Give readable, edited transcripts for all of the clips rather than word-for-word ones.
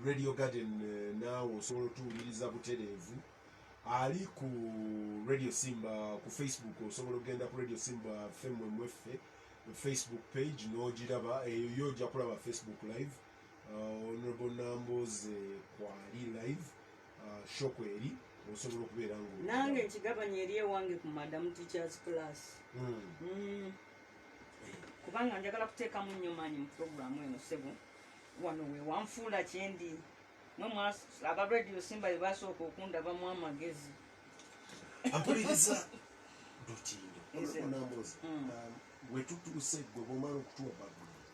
Radio Garden naawe osobola otuwuliriza butereevu. Ali ku Radio Simba ku Facebook osobola okugenda ku Radio Simba FMMF Facebook page n'ogiraba eyo ojja kulaba Facebook live. Honorable Namboze kwali live shoko eri osobola okubeera ngo nange nkigabanya eri ewange ku Madam Teachers Class. Kubanga njagala kuteekamu nnyo maanyi mu programu eno sebo wano we wanfuula kyendi mwe aba Radio Simba bwe basooka okundabamu amagezi. Ampuliriza Dutindo Namboze wetutuuse gwe bwomala okutuwa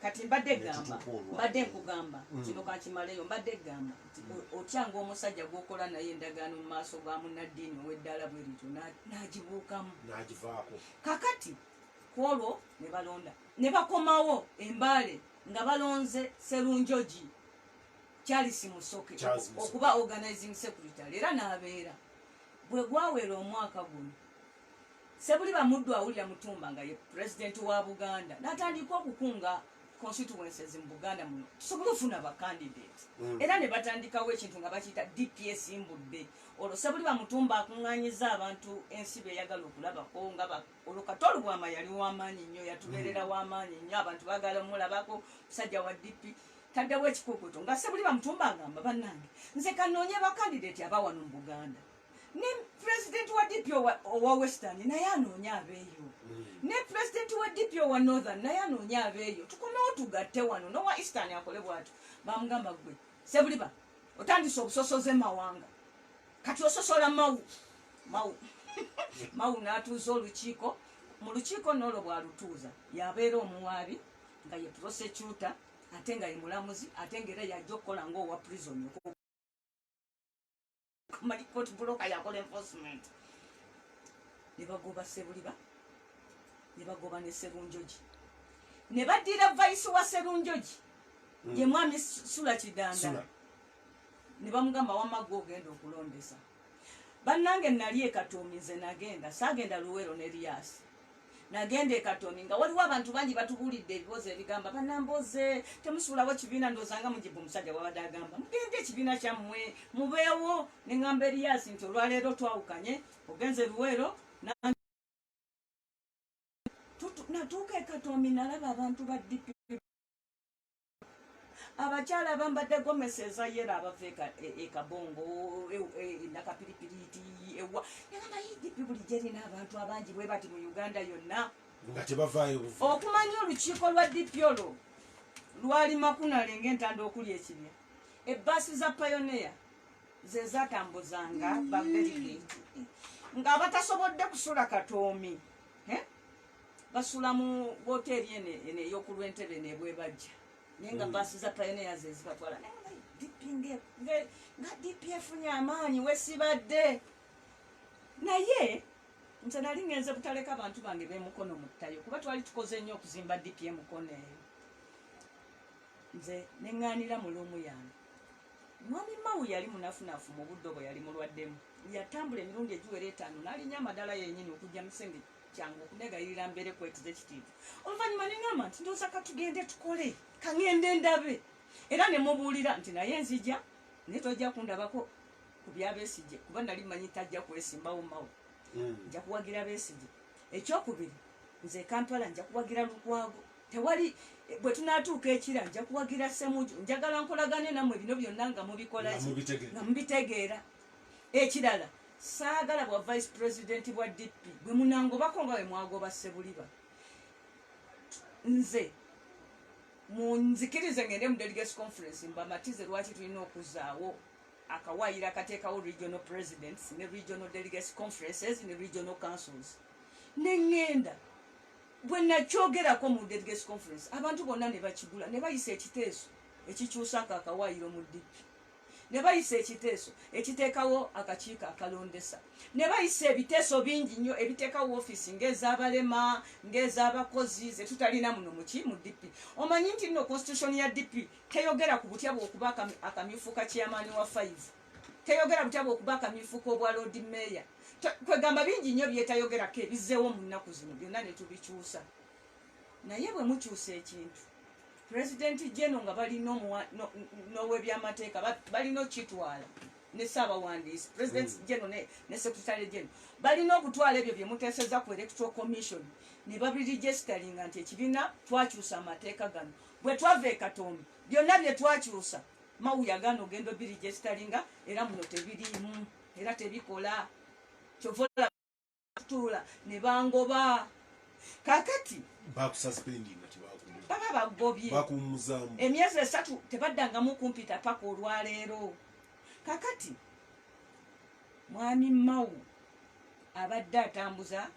kati mbadde nkugamba kino kakimaleyo mbadde gamba otyanga omusajja gwokola naye endagaano mu maaso ga munnaddiini ow'eddala bwe lityo n'agibuukamu n'agivaako. kakati kwolwo ne balonda ne bakomawo embaale nga balonze Serunjogi Charles Musoke okuba organizing secretary era n'abeera bwe gwawera omwaka guno Sebuliba Muddu awulira Mutumba nga ye president wa Buganda n'atandika okukunga constituencies in Buganda muno tusobola okufuna ba candidates era ne batandikawo ekintu nga bakiyita DPS Mbudde. Olwo Sebuliba Mutumba akunganyiza abantu ensi beyagala okulabako nga olukatolu bwama yali w'amaanyi nnyo yatubeerera w'amaanyi nnyo abantu baagala omulabako musajja wa DP taddewo ekikuukuto nga Sebuliba Mutumba agamba bannange nze kanoonye ba candidate abawano mu Buganda ne president wa DP owa Western naye anoonya abeeyo ne president wa DP owa Northern naye anoonya abeeyo tukomewo tugatte wano nowa Eastern akole bw'atyo. Bamugamba gwe Sebuliba otandise obusosoze mawanga kati ososola mawu n'atuuza olukiiko mu lukiiko n'olwo bw'alutuuza yabeera omuwaabi nga ye prosecutor ate nga ye mulamuzi ate ng'era yajja okukola ng'owa prison Malikoti Buloka yakola enforcement. Ne bagoba Sebuliba ne bagoba ne Serunjogi ne baddira vice wa Serunjogi ye mwami Sula Kidanda ne bamugamba wamagwe ogenda okulondesa. Bannange nali ekatomize nagenda saagenda Luwero ne Rias nagenda ekatomi nga waliwo abantu bangi batubulidde ebibuuzo ebigamba Bannamboze temusulawo kibiina ndozanga mujibu musajja wabadde agamba mugende ekibiina kyammwe mubeewo ne ngamba Rias nti olwaleero twawukanye ogenze Luwero natuuka ekatomi nalaba abantu ba DP abakyala bambadde gomesi ezayera abava ekabongo nakapiripiriti ewa nagamba DP bulijjo erina abantu abangi bwe bati mu Uganda yonna nga tebavaayo okumanya olukiiko lwa DP olwo lwali makunale ng'entanda okulya ekibya. Ebbaasi za Pioneer ze zatambuzanga badelegate nga batasobodde kusula Katoomi basula mu woteeri ene ey'okulwentebe nebwebajja naye nga bbaasi za Pioneer ze zibatwala nga DP efunye amaanyi wesibadde naye nze nali ngenze butaleka abantu bange b'emukono mu ttayo kuba twali tukoze nnyo okuzimba DP emukono eyo. Nze neŋŋaanira mu luumu yange mwami Mawu yali munafunafu mu budde obwo yali mulwaddemu yatambula emirundi egiwera 5 n'alinnya amadala yennyini okujja musenge kyangu okunegayirira mbeere ku executive. Oluvannyuma ne ŋŋamba nti ndowooza ka tugende tukole kaŋŋende ndabe era ne mubuulira nti naye nzija naye tojja kundabako ku bya Besigye kuba nali mmanyi tajja kwesimbawo Mawu nja kuwagira Besigye. Ekyokubiri nze Kampala nja kuwagira Lukwago tewali bwe tunaatuuka ekira nja kuwagira Ssemuju njagala nkolagane nammwe bino byonna nga mubikola nga mubitegeera. Ekirala saagala bwa vice president bwa DP bwe munangobako nga bwe mwagoba Sebuliba nze munzikirize ngende mu delegates conference mbamatize lwaki tulina okuzaawo akawaayira akateekawo regional presidents ne regional delegates conferences ne regional councils neŋŋenda bwe nakyogerako mu delegates conference abantu bonna ne bakigula ne bayisa ekiteeso ekikyusako akawaayiro mu DP ne bayisa ekiteeso ekiteekawo akakiiko akalondesa ne bayisa ebiteeso bingi nnyo ebiteekawo ofiisi ng'ez'abalema ng'ez'abakozi ze tutalina muno mu DP. Omanyi nti nno constitution ya DP teyogera ku butya bw'okuba akamyufu ka chairman wa 5 teyogera butya bw'okuba akamyufu k'obwa Lord Mayor kwegamba bingi nnyo byetayogerako ebizzeewo mu nnaku zino byonna ne tubikyusa. Naye bwe mukyusa ekintu president general nga balina n'ow'ebyamateeka balina okitwala ne ssaabawandiisi president general ne secretary general balina okutwala ebyo bye muteeseza ku electoral commission ne babiregisteringa nti ekibiina twakyusa amateeka gano bwe twava e Katombe byonna bye twakyusa Mawu yagaana ogenda obiregisteringa era muno tebiriimu era tebikola kyovola tuula ne bangoba kakati baba bagobye emyezi 3 tebaddangamu kumpita paka olwaleero kakati mwami Mawu abadde atambuza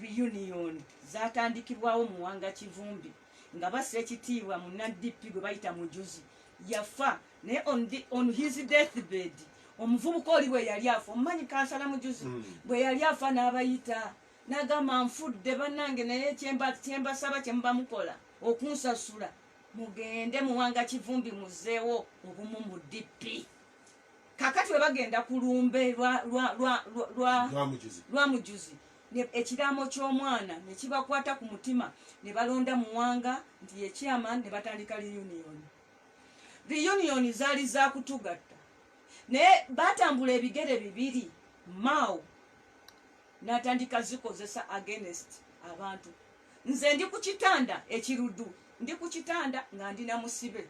reunion zatandikibwawo mu Wanga Kivumbi nga bassa ekitiibwa mu NDP gwe bayita Mujuzi yafa naye on his deathbed omuvubuka oli bwe yali afa omumanyi kansala Mujuzi bwe yali afa n'abayita n'agamba nfudde bannange naye kyembasaba kye muba mukola okunsasula mugende mu Wanga Kivumbi muzeewo obumu mu DP kakati we bagenda ku lumbe lwa Mujuzi ekiraamo ky'omwana ne kibakwata ku mutima ne balonda Muwanga nti ye chairman ne batandika reunion zaali za kutugatta naye batambula ebigere bibiri Mao n'atandika zikozesa against abantu nze ndi ku kitanda ekirudu ndi ku kitanda nga ndina musibe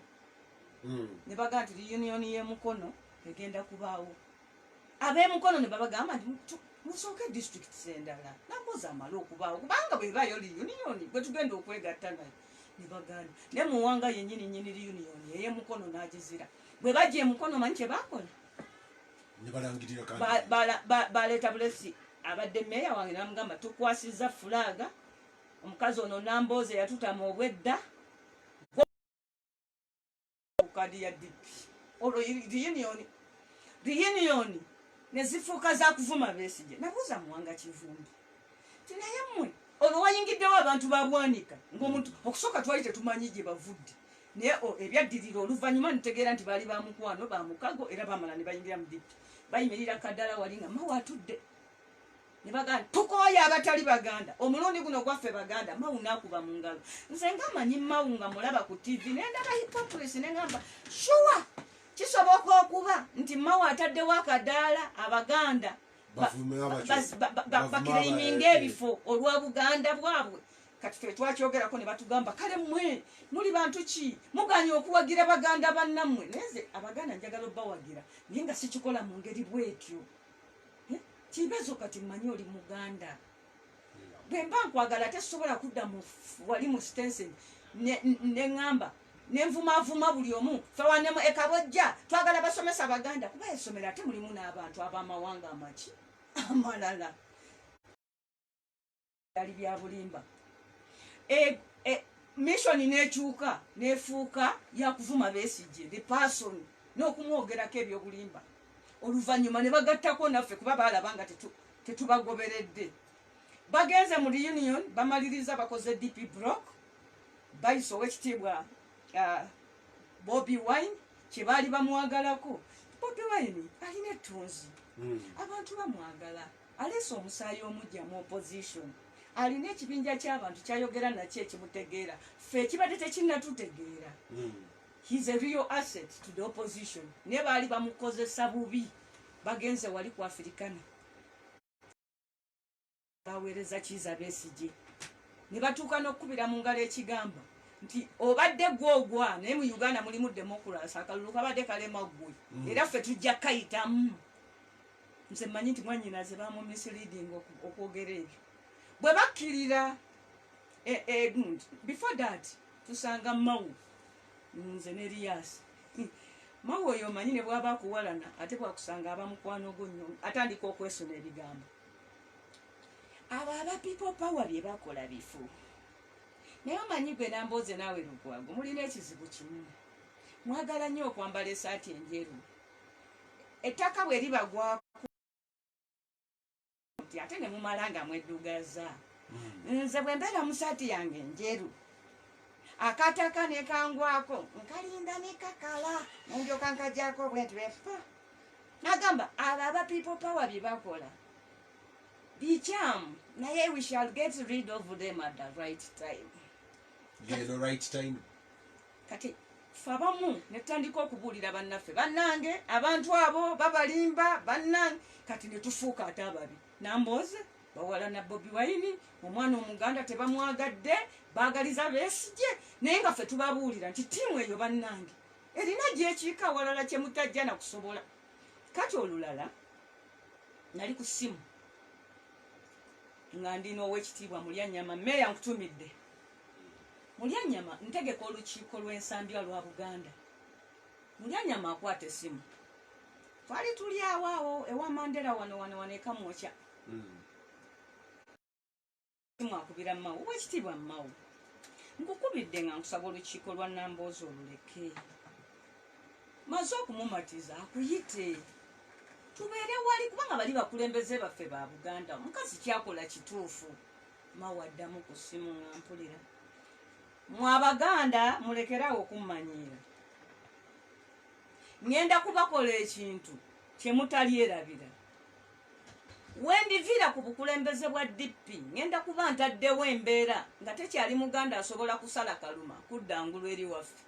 ne baga nti reunion y'emukono egenda kubaawo ab'emukono ne babagamba nti musooke district endala nakoza amala okubaawo kubanga bwe baayo reunion bwe tugenda okwegatta nayo ne baganda ne Muwanga yennyini reunion ey'emukono n'agizira bwe bajja emukono manyi kye baakola ne balangirira baleeta bulesi abadde meeya wange namugamba tukwasiza fulaga omukazi ono Nambooze yatutama obwedda kadi ya DP olwo reunion ne zifuuka za kuvuma Besigye nabuuza Muwanga Kivumbi tinaye mmwe olwo wayingiddewo abantu babwanika ng'omuntu okusooka twali tetumanyi gye bavudde naye ebyaddirira oluvannyuma nitegeera nti baali bamukwano bamukago era bamala ne bayingira mu DP bayimirira kaddala wali nga Mawu atudde ne baganda tukooye abatali baganda omulundi guno gwaffe baganda Mawu n'akuba mu ngalo nze ngamanyi Mawu nga mulaba ku TV nendaba hypocrisi ne ngamba shuwa kisoboka okuba nti Mawu ataddewo akadaala abaganda bakiraiminga ebifo olwa buganda bwabwe kati ffe twakyogerako ne batugamba kale mmwe muli bantu ki muganye okuwagira baganda bannammwe neze abaganda njagala obbawagira naye nga sikikola mu ngeri bwetyo kibezo kati mmanyi oli muganda bwe mba nkwagala tesobola kudda wali mu stensen neŋŋamba nenvumavuma buli omu fewanemu ekabojja twagala basomesa baganda kuba esomero ate mulimu n'abantu ab'amawanga amaki amalala ali bya bulimba missoni n'ekyuka n'efuuka yakuvuma Besigye the person n'okumwogerako ebyobulimba oluvannyuma ne bagattako naffe kuba baalaba nga tetubagoberedde bagenze mu reunion bamaliriza bakoze DP block bayise ow'ekitiibwa Bobi Wine kye baali bamuwagalako Bobi Wine alina ettunzi abantu bamwagala aleese omusaayi omujja mu opposition alina ekibinja ky'abantu kyayogera nakyo ekimutegeera ffe ekibadde tekinnatutegeera he's a real asset to the opposition ne baali bamukozesa bubi bagenze wali ku Africana baweereza Kizza Besigye ne batuuka n'okkubira mu ngalo ekigamba nti obadde gwogwa naye mu Uganda mulimu democracy akalulu kabadde kalema ggwe era ffe tujja kayitamu nze mmanyi nti mwanyinaze bamu misleading okwogera ebyo bwe bakkirira before that tusanga Mawu nze ne Elias Mawu oyo omanyi ne bw'aba akuwalana ate bwakusanga abamukwano gwo nnyo atandika okwesona ebigambo abo aba people power bye bakola bifu naye omanyi gwe Nambooze naawe Lugwago mulina ekizibu kimu mwagala nnyo okwambala esaati enjeru ettaka bwe libagwako ate ne mumala nga mweddugaza nze bwe mbeera mu saati yange enjeru akataka ne kangwako nkalinda ne kakala ndyoka nkajjako bwentyo efa nagamba abo aba people power bye bakola bikyamu naye we shall get rid of them at the right time. Yeah, the right time. kati fabamu netandika okubuulira bannaffe bannange abantu abo babalimba bannange kati netufuuka ate ababi Nambooze bawala na Bobi Wine omwana omuganda tebamwagadde baagaliza Besigye naye nga ffe tubabuulira nti ttiimu eyo bannange erina gyekiika walala kyemutajja nakusobola. Kati olulala nali ku ssimu nga ndina Oweekitiibwa Mulyanyama Meeya nkutumidde Mulyanyama ntegeka olukiiko lw'ensambya lwa Buganda. Mulyanyama akwata essimu twali tuli awo ewa Mandela wano ekamwokya akubira Mao Oweekitiibwa Mao nkukubidde nga nkusaba olukiiko lwa Nambooze oluleke maze okumumatiza akuyite tubeere wali kubanga bali bakulembeze baffe ba Buganda omukazi kyakola kituufu. Mao addamu ku ssimu nga mpulira mwe Abaganda mulekerawo okummanyiira ngenda kubakola ekintu kyemutalyerabira wendiviira ku bukulembeze bwa DP ngenda kuba ntaddewo embeera nga tekyali Muganda asobola kusala kaluma kuddangulu eri waffe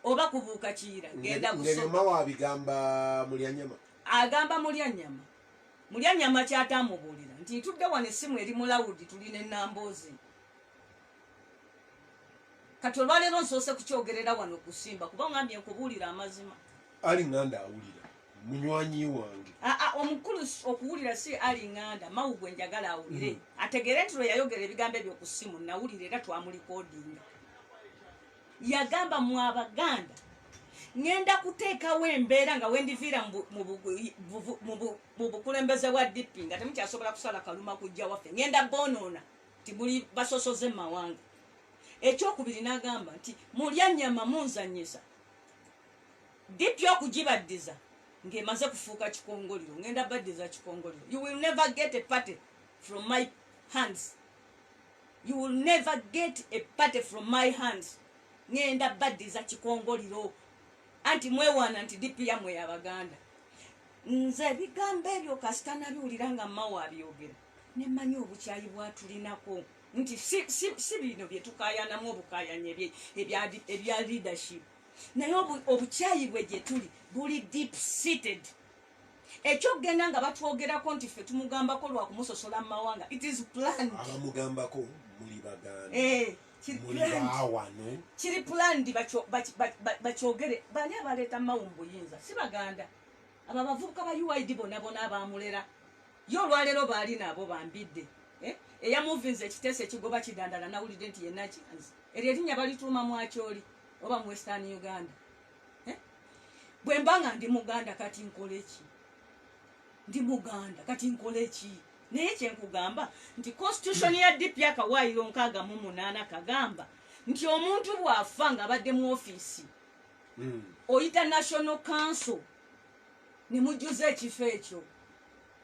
oba kubuuka Kiyira genda Mao abigamba Mulyanyama agamba Mulyanyama kyatamubuulira nti ntudde wano essimu eri mulawudi tulina Nambooze kati olwaleero nsoose kukyogerera wano kusimba kuba ngambye nkubuulira amazima. Ali Nganda awulira munywanyi wange omukulu okuwulira si Ali Nganda Mao gwe njagala awulire ategere nti lwe yayogera ebigambo ebyo ku ssimu nawulira era twamulikoodinga yagamba mu Abaganda ngenda kuteekawo embeera nga wendiviira mu bukulembeze bwa DP nga temukyasobola kusala kaluma kujja waffe ngenda boonoona nti muli basosoze mu mawanga. Ekyokubiri n'agamba nti Mulyanyama munzanyisa DP okugibaddiza ng'emaze kufuuka kikongoliro ngenda baddiza kikongoliro. You will never get a party from my hands. You will never get a party from my hands. Ngenda baddiza kikongoliro anti mwewaana nti DP yamwe y'Abaganda. Nze ebigambo ebyo kasita nabiwulira nga Mao abyogera ne mmanyi obukyayi bwatulinako nti si bino bye tukaayanamu obukaayanye ebya leadership naye obukyayi bwe gye tuli buli deep seated. Ekyokugenda nga batwogerako nti ffe tumugambako lwa kumusosola mu mawanga it is planned. Abamugambako muli Baganda kiri planned bakyogere bani abaleeta Mao mu buyinza si Baganda abo abavubuka ba UID bonna abamulera ye olwaleero baali nabo bambidde eyamuvinza ekiteeso ekigoba kidandala nawulidde nti yenna kianzi eryo erinnya balituuma Mwakyoli oba mu Western Uganda. Bwe mbanga ndi Muganda kati nkole ki? Ndi Muganda kati nkole ki? Naye kyenkugamba nti constitution ya DP akawaayiro 68 kagamba nti omuntu bw'afa nga abadde mu ofiisi oyita National Council ne mujjuza ekifo ekyo.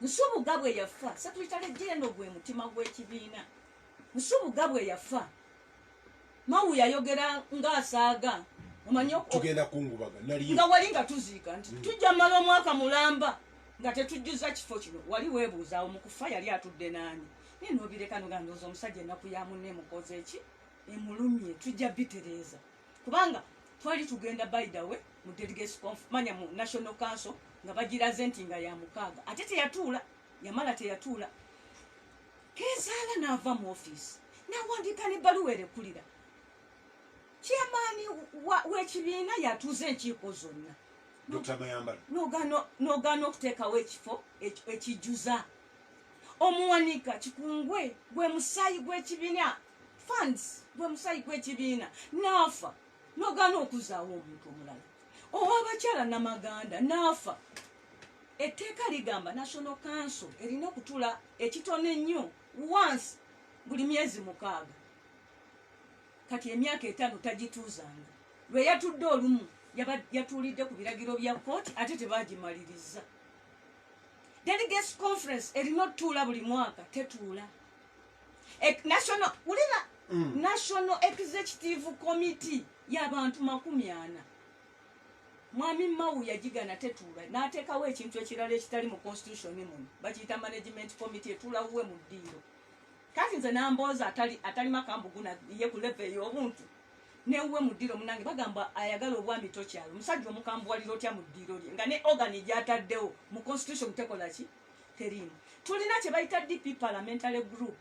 Nsubuga bwe yafa Secretary General gwe mutima gw'ekibiina. Nsubuga bwe yafa Mao yayogera ng'asaaga omanyi tugenda kungubaga nali nga wali nga tuziika nti tujja mala omwaka mulamba nga tetujjuza kifo kino. Wali weebuuzaawo mu kufa yali atudde naani naye noobireka nogandooza omusajja ennaku ya munne emukoze eki emulumye tujja bitereeza kubanga twali tugenda by the way mu delegates manya mu National Council nga bagiraze nti nga ya mukaaga ate teyatuula yamala teyatuula kezaala n'ava mu ofiisi n'awandiika n'ebbaluwa erekulira chairman w'ekibiina yatuuza enkiiko zonna Dr. Mayambala n'ogaana okuteekawo ekifo ekijjuza omuwanika Kikungwe gwe musaayi gw'ekibiina funds gwe musaayi gw'ekibiina n'afa n'ogaana okuzaawo omuntu omulala ow'abakyala Namaganda n'afa. Etteeka ligamba National Council erina okutula ekitono ennyo once buli myezi 6 kati emyaka 5 tagituuzanga lwe yatudde olumu yatuulidde ku biragiro bya kooti ate tebaagimaliriza. Delegates Conference erina otuula buli mwaka tetuula. National Executive Committee y'abantu 40 Mwami Mao yagigana tetuula n'ateekawo ekintu ekirala ekitali mu constitution muno bakiyita management committee etuula wuwe mu ddiiro. Kati nze Nambooze atali makambuguna ye ku level ey'obuntu newe mu ddiiro munange bagamba ayagala obwambi tokyalo omusajja omukambwalira otya mu ddiiro lye nga ne ogani gyataddewo mu constitution tekola ki teriimu. Tulina kye bayita DP parliamentary group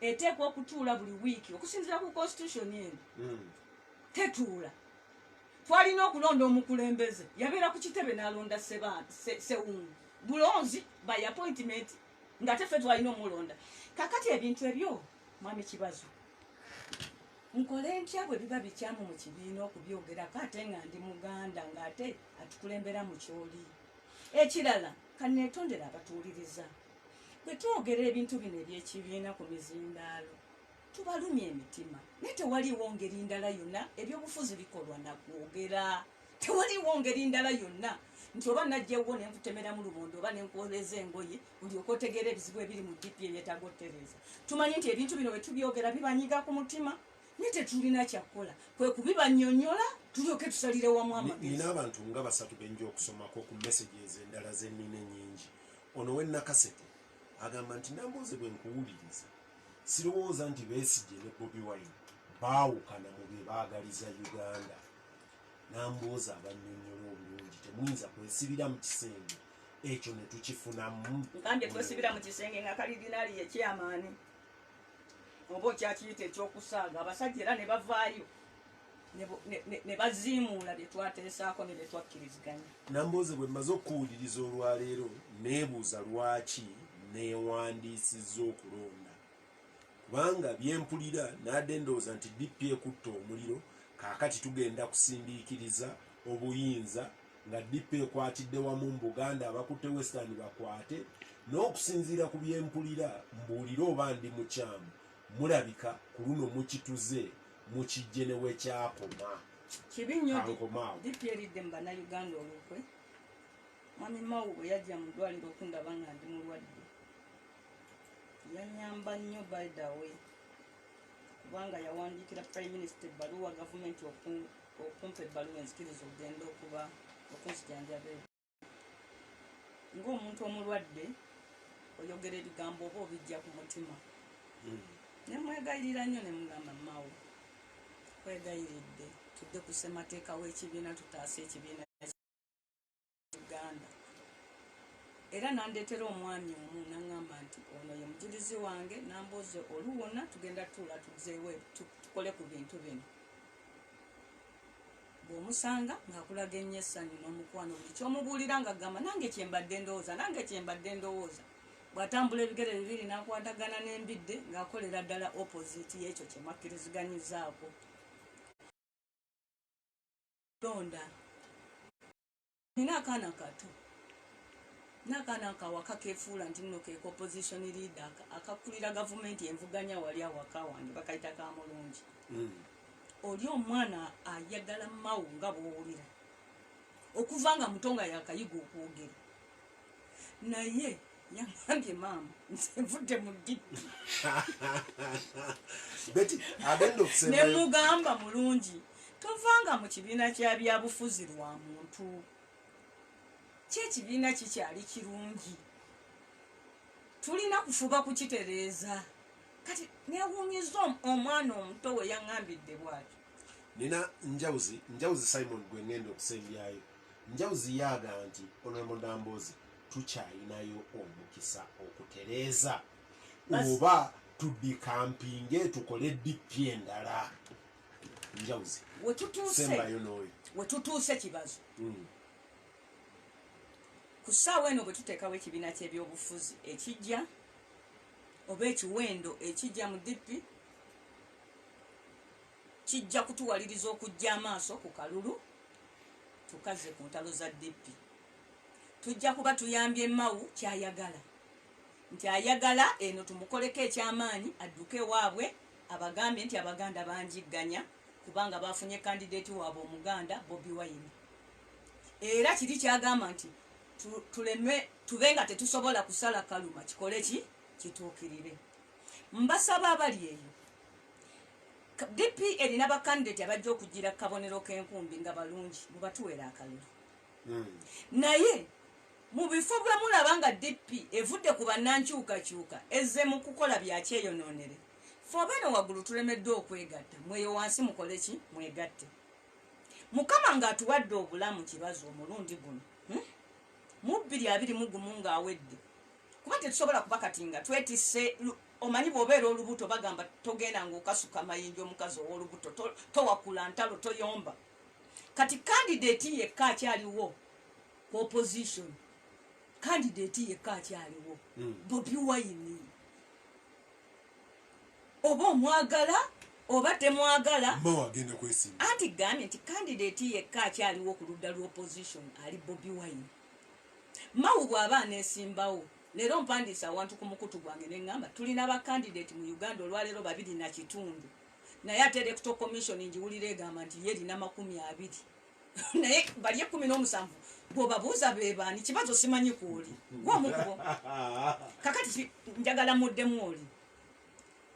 eteekwa okutuula buli wiiki okusinziira ku constitution eno tetuula. Twalina okulonda omukulembeze yabeera ku kitebe n'alonda sewungu bulonzi by appointment nga tefe twalina omulonda. Kakati ebintu ebyo mwami Kibazo nkole ntya bwe biba bikyamu mu kibiina okubyogerako ate nga ndi muganda ng'ate atukulembera mu kyoli. Ekirala kanneetondera abatuuliriza bwe twogera ebintu bino ebyekibiina ku mizindaalo tubalumya emitima naye tewaliwo ngeri ndala yonna ebyobufuzi bikolwa nakwogera. Tewaliwo ngeri ndala yonna nti oba najjewo nenkutemera mu lubondo oba nenkwoleza engoye olyoka otegeera ebizibu ebiri mu DP ebyetagottereza. Tumanyi nti ebintu bino bwe tubyogera bibanyiga ku mutima naye tetulina kyakkola kwe kubibannyonnyola tulyoke tusalire wamu amagezi. Nina abantu nga basatu benja okusomako ku messages endala zennina ennyingi. Ono w'Ennakaseke agamba nti Nambooze bwe nkuwuliriza sirowooza nti Besigye ne Bobi Wine baawukana mu bye baagaliza Uganda. Nambooze abannyonnyola obulungi temuyinza kwesibira mu kisenge ekyo ne tukifunamu. Nkambye twesibira mu kisenge nga kalidinaali ye kyamaani oba okyakiyita ekyokusaaga abasajja era ne bavaayo ne baziimuula bye twateesaako ne bye twakkiriziganya. Nambooze bwe mmaze okuwuliriza olwaleero neebuuza lwaki neewandiisizza okulonda kubanga byempulira nadde ndowooza nti DP ekutta omuliro kaakati tugenda kusindiikiriza obuyinza nga DP ekwatidde wamu mu Buganda abakutte Western bakwate n'okusinziira ku byempulira mbuulire oba ndi mukyamu mulabika ku luno mukituze mukijje ne wekyakoma. Kibi nnyo DP eridde mu bannayuganda olukwe mwami Mawu bwe yajja mu ddwaliro okundaba nga ndi mulwadde yanyamba nnyo by the way kubanga yawandiikira prime minister ebbaluwa gavumenti okumpa ebbaluwa enzikiriza okugenda okuba okunsijanjabe. Ng'omuntu omulwadde oyogera ebigambo oba obijja ku mutima nemwegayirira nnyo ne mugamba Mawu kwegayiridde tudde ku ssemateeka w'ekibiina tutaasa ekibiina Uganda. Era nandeetera omwami omu naŋŋamba nti ono ye mujulizi wange Nambooze oluwona tugenda tuula tuzeewe tukole ku bintu bino. Bw'omusanga ng'akulaga ennyo essanyu n'omukwano buli ky'omubuulira ng'agamba nange kyembadde ndowooza bw'atambula ebigere bibiri n'akwatagana n'embidde ng'akolera ddala opposite y'ekyo kye mwakkiriziganyizzaako. Londa nina akaana kato n'akaana akawaka keefuula nti nno keeka opposition leader akakulira gavumenti envuganya wali awaka wange bakayita Kamulungi. Oli omwana ayagala Mawu nga bw'owulira okuva nga muto nga yakayiga okwogera naye yangambye maama nze nvudde mu DP ne mugamba mulungi tovanga mu kibiina kya byabufuzi lwa muntu kyekibiina kikyali kirungi tulina kufuba kukitereeza. Kati newuunyiza omwana omuto we yaŋŋambidde bw'atyo. Nina Njawuzi Simon gwe ngenda okusembyayo. Njawuzi yaaga nti Honorable Nambooze tukyalinayo omukisa okutereeza oba tudikampinge tukole DP endala. Njawuzi sembayo n'oyo we tutuuse Kibazo ku ssaawa eno bwe tuteekawo ekibiina ky'ebyobufuzi ekijja oba ekiwendo ekijja mu DP kijja kutuwaliriza okujja amaaso ku kalulu tukaze ku ntalo za DP. Tujja kuba tuyambye Mawu kyayagala nti ayagala eno tumukoleko ekyamaanyi adduke waabwe abagambye nti Abaganda banjigganya kubanga bafunye kandidate waabwe Omuganda Bobi Wine. Era kiri kyagamba nti tuleme tubenga tetusobola kusala kaluma kikole ki kituukirire. Mbasaba abali eyo DP erina bakandidate abajja okugira kabonero k'enkumbi nga balungi mubatuwera akalulu. Naye mu bifo bwe mulaba nga DP evudde ku bannankyukakyuka ezze mu kukola byakyeyonoonere Fobeno wagulu tulemedde okwegatta mweyo wansi mukole ki mwegatte mukama ng'atuwadde obulamu kibazo omulundi guno mu 2021 ng'awedde kuba tetusobola kuba kati nga twetisse omanyi bw'obeera olubuto bagamba togenda ng'okasuka mayinja omukazi ow'olubuto towakula ntalo toyomba kati candidate yekka akyaliwo ku opposition candidate yekka akyaliwo Bobi Wine oba omwagala oba temwagala mawagenda kwesimba anti gambye nti candidate yekka akyaliwo ku ludda lw'opposition ali Bobi Wine mawu bw'aba aneesimbawo leero mpandiisa awantu ku mukutu gwange ne ŋŋamba tulina bakandidate mu Uganda olwaleero 2.5 naye ate electoral commission njiwulira egamba nti ye erina 20 naye bali 17 bw'obabuuza be baani kibazo simanyi kwoli gw'omukubo kakati njagala muddemu oli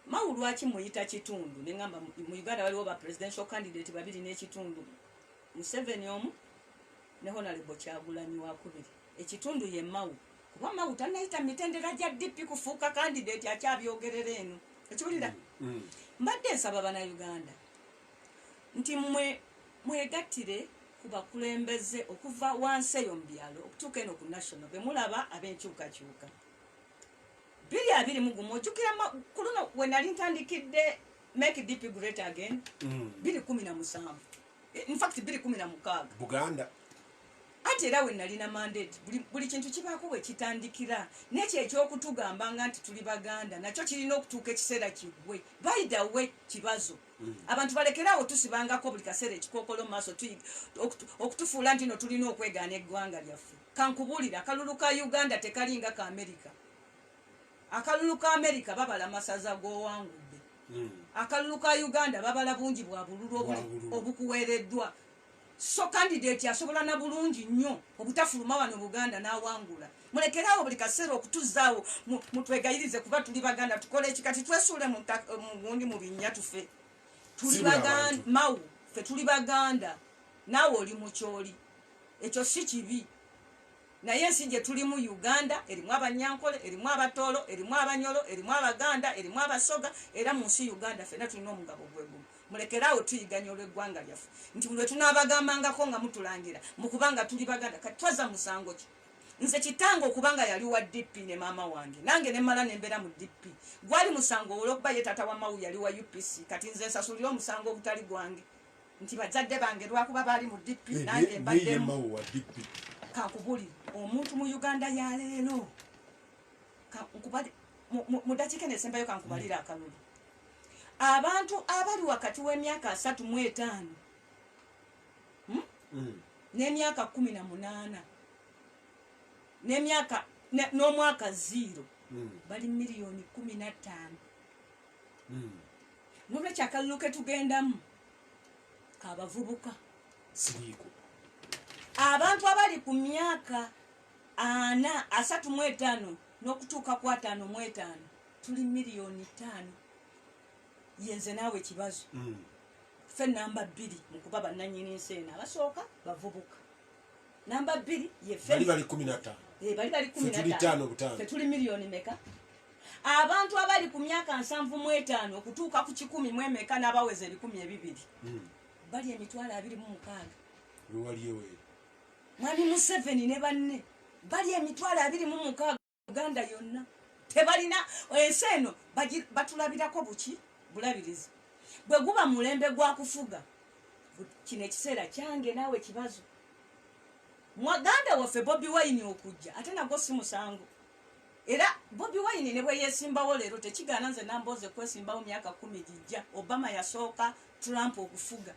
mawu lwaki muyita kitundu ne ŋŋamba mu Uganda waliwo ba presidential candidate 2.5 Museveni omu ne Honorable Kyagulanyi wakubiri ekitundu ye mawu kuba mawu tanayita mitendera gya DP kufuuka candidate akyabyogerera eno ekiwulira mbadde nsaba bannayuganda nti mwegattire ku bakulembeze okuva wansi eyo mu byalo okutuuka eno ku national be mulaba ab'enkyukakyuka 2021 ojjukira ku luno we nali ntandikidde make DP great again 2017 in fact 2016 Buganda ate era we nalina mandate buli kintu kibaako bwe kitandikira n'ekyo ekyokutugambanga nti tuli baganda nakyo kirina okutuuka ekiseera kiggwe by the way kibazo abantu balekeraawo tusibangako buli kaseera ekikookolo mu maaso okutufuula nti no tulina okwegaana eggwanga lyaffe kankubuulira akalulu ka Uganda tekalinga ka America akalulu ka America babala masaza g'owangudde akalulu ka Uganda babala bungi bwa bululu obukuweereddwa so candidate asobola na bulungi nnyo obutafuluma wano Buganda n'awangula mulekerawo buli kaseera okutuzaawo mutwegayirize kuba tuli baganda tukole ekikati twesuule mu gundi mu binnya tufe tuli baganda mawu fe tuli baganda naawe oli mukyoli ekyo si kibi naye ensi gye tuli mu Uganda erimu abanyankole erimu abatoolo erimu abanyolo erimu abaganda erimu abasoga era mu nsi Uganda fena tulina omugabo gwegumu mulekerawo tuyiganya olw'eggwanga lyaffe nti buli tunaabagambangako nga mutulangira mukubanga tuli baganda kati twaza musango ki nze kitanga okubanga yali wa DP ne maama wange nange nemmala nembeera mu DP gwali musango olw'okuba ye taata wa mawu yali wa UPC kati nze nsasulira omusango obutali gwange nti bazadde bange lwakuba baali mu DP nange mbaddemu kankubulire omuntu mu Uganda yaleero mu dakiika nesembayo kankubalira akalulu abantu abali wakati w'emyaka 35 n'emyaka 18 n'emyaka n'omwaka 0 bali miliyoni 15 n'olwekyo akalulu ke tugendamu kabavubuka siriiko abantu abali ku myaka 35 n'okutuuka ku 55 tuli miliyoni 5 yenze naawe kibazo ffe namba 2 mu kuba bannannyini nsi eno abasooka bavubuka namba 2 ye ffe bali 15 bali 15 ffe tuli miliyoni meka abantu abali ku myaka 75 okutuuka ku 10 mu emeka n'abaweza 200 bali emitwalo 26 waliyewe mwami Museveni ne banne bali emitwalo 26 Uganda yonna tebalina ensi eno batulabirako buki bulabirizi bwe guba mulembe gwa kufuga kino ekiseera kyange naawe kibazo mwaganda waffe Bobi Wine okujja ate nagwo si musango era Bobi Wine ne bwe yesimbawo leero tekigaana nze namboze kwesimbawo myaka 10 gijja Obama yasooka Trump okufuga